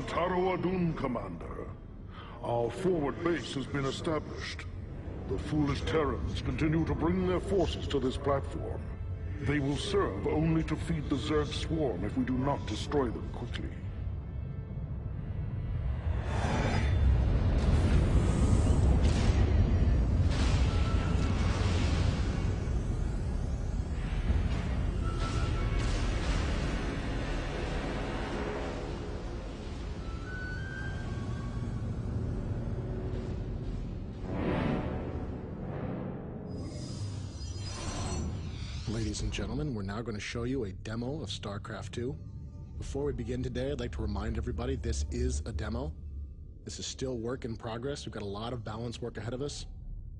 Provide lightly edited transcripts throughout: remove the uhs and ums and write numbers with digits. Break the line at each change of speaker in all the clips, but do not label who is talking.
Taroadun, Commander. Our forward base has been established. The foolish Terrans continue to bring their forces to this platform. They will serve only to feed the Zerg swarm if we do not destroy them quickly.
Ladies and gentlemen, we're now going to show you a demo of Starcraft 2. Before we begin today, I'd like to remind everybody this is a demo. This is still work in progress. We've got a lot of balance work ahead of us.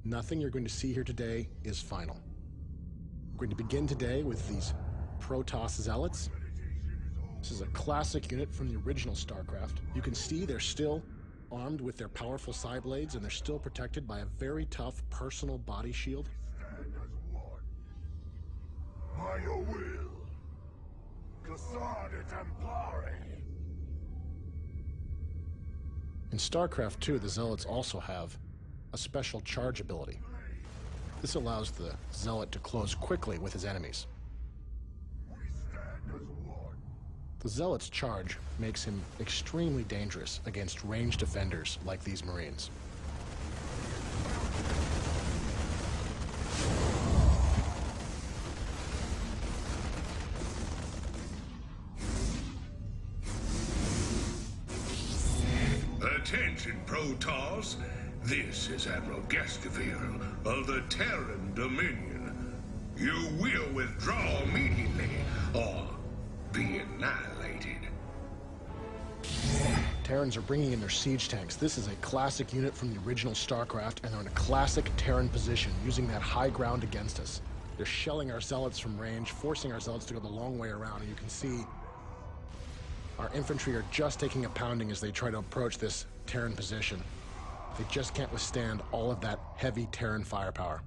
Nothing you're going to see here today is final. We're going to begin today with these Protoss Zealots. This is a classic unit from the original Starcraft. You can see they're still armed with their powerful side blades, and they're still protected by a very tough personal body shield.
By your will, Cassandra Templari.
In StarCraft 2, the Zealots also have a special charge ability. This allows the Zealot to close quickly with his enemies.
We stand as one.
The Zealot's charge makes him extremely dangerous against ranged defenders like these Marines.
Attention, Protoss. This is Admiral Gascaville of the Terran Dominion. You will withdraw immediately, or be annihilated.
Terrans are bringing in their siege tanks. This is a classic unit from the original StarCraft, and they're in a classic Terran position, using that high ground against us. They're shelling our Zealots from range, forcing our Zealots to go the long way around, and you can see our infantry are just taking a pounding as they try to approach this Terran position. They just can't withstand all of that heavy Terran firepower.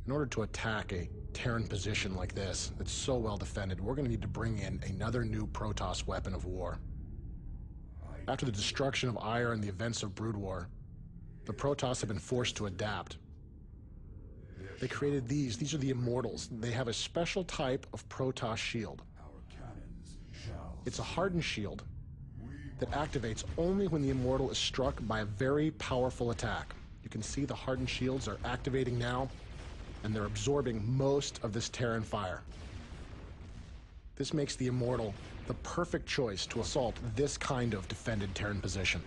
In order to attack a Terran position like this, that's so well defended, we're going to need to bring in another new Protoss weapon of war. After the destruction of Ire and the events of Brood War, the Protoss have been forced to adapt. They created these. These are the Immortals. They have a special type of Protoss shield. It's a hardened shield that activates only when the Immortal is struck by a very powerful attack. You can see the hardened shields are activating now, and they're absorbing most of this Terran fire. This makes the Immortal the perfect choice to assault this kind of defended Terran position.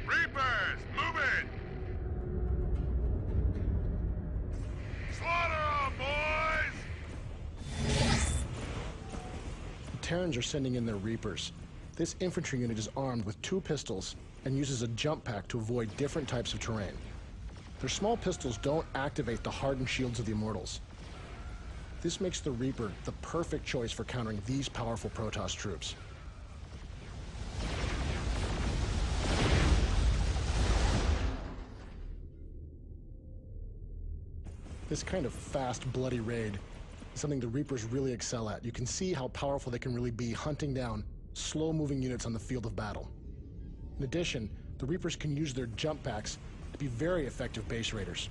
Reapers, move it! Slaughter 'em, boys!
The Terrans are sending in their Reapers. This infantry unit is armed with 2 pistols and uses a jump pack to avoid different types of terrain. Their small pistols don't activate the hardened shields of the Immortals. This makes the Reaper the perfect choice for countering these powerful Protoss troops. This kind of fast, bloody raid is something the Reapers really excel at. You can see how powerful they can really be hunting down slow-moving units on the field of battle. In addition, the Reapers can use their jump packs to be very effective base raiders.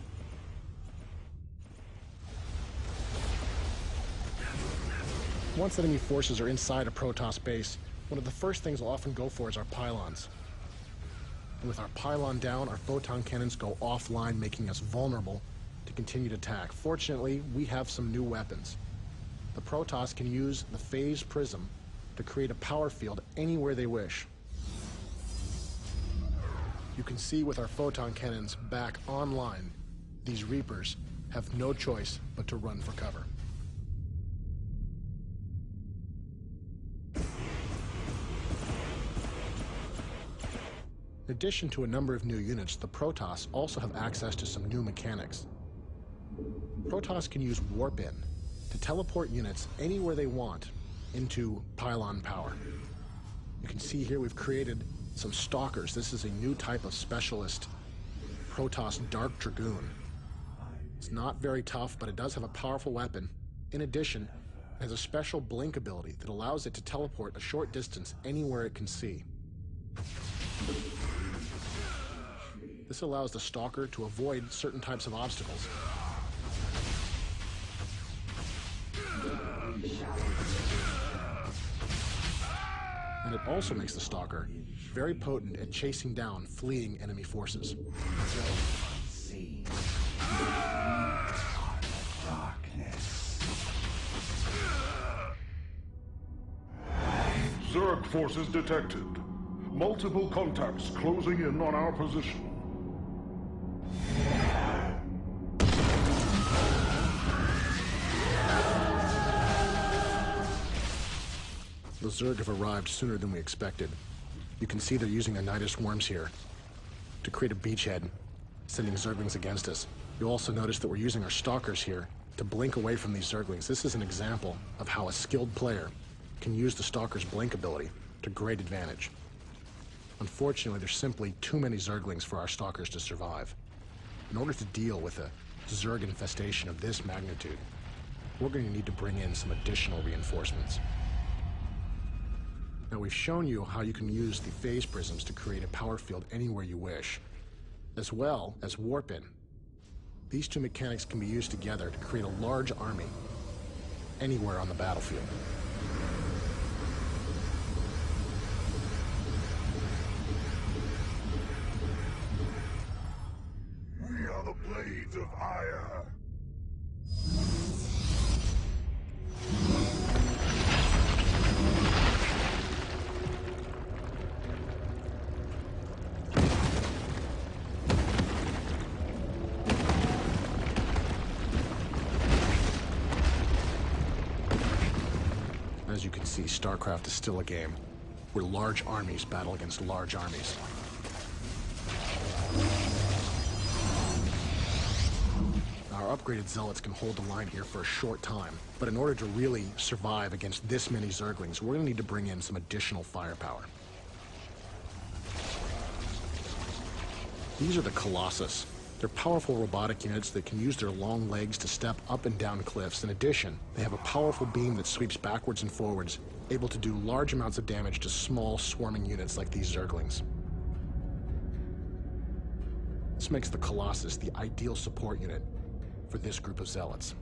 Once enemy forces are inside a Protoss base, one of the first things we'll often go for is our pylons. And with our pylon down, our photon cannons go offline, making us vulnerable to continued attack. Fortunately, we have some new weapons. The Protoss can use the phase prism to create a power field anywhere they wish. You can see with our photon cannons back online, these Reapers have no choice but to run for cover. In addition to a number of new units, the Protoss also have access to some new mechanics. Protoss can use Warp-In to teleport units anywhere they want into pylon power. You can see here we've created some Stalkers. This is a new type of specialist Protoss Dark Dragoon. It's not very tough, but it does have a powerful weapon. In addition, it has a special blink ability that allows it to teleport a short distance anywhere it can see. This allows the Stalker to avoid certain types of obstacles. And it also makes the Stalker very potent at chasing down fleeing enemy forces.
Zerg forces detected. Multiple contacts closing in on our position.
The Zerg have arrived sooner than we expected. You can see they're using their Nidus worms here to create a beachhead, sending Zerglings against us. You'll also notice that we're using our Stalkers here to blink away from these Zerglings. This is an example of how a skilled player can use the Stalker's blink ability to great advantage. Unfortunately, there's simply too many Zerglings for our Stalkers to survive. In order to deal with a Zerg infestation of this magnitude, we're going to need to bring in some additional reinforcements. Now, we've shown you how you can use the phase prisms to create a power field anywhere you wish, as well as warp in. These two mechanics can be used together to create a large army anywhere on the battlefield.
We are the blades of ire.
As you can see, Starcraft is still a game where large armies battle against large armies. Our upgraded Zealots can hold the line here for a short time, but in order to really survive against this many Zerglings, we're going to need to bring in some additional firepower. These are the Colossus. They're powerful robotic units that can use their long legs to step up and down cliffs. In addition, they have a powerful beam that sweeps backwards and forwards, able to do large amounts of damage to small, swarming units like these Zerglings. This makes the Colossus the ideal support unit for this group of Zealots.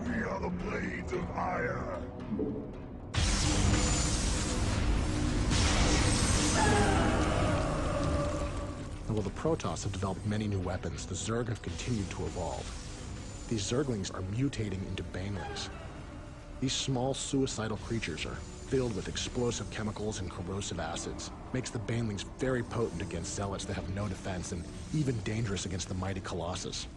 We are the blades of ire.
Now, while the Protoss have developed many new weapons, the Zerg have continued to evolve. These Zerglings are mutating into Banelings. These small, suicidal creatures are filled with explosive chemicals and corrosive acids. Makes the Banelings very potent against Zealots that have no defense, and even dangerous against the mighty Colossus.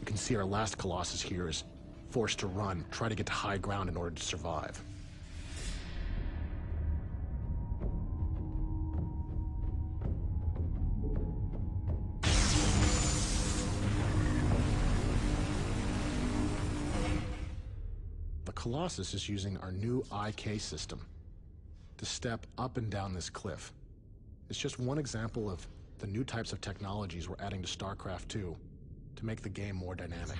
You can see our last Colossus here is forced to run, try to get to high ground in order to survive. The Colossus is using our new IK system to step up and down this cliff. It's just one example of the new types of technologies we're adding to Starcraft 2 to make the game more dynamic.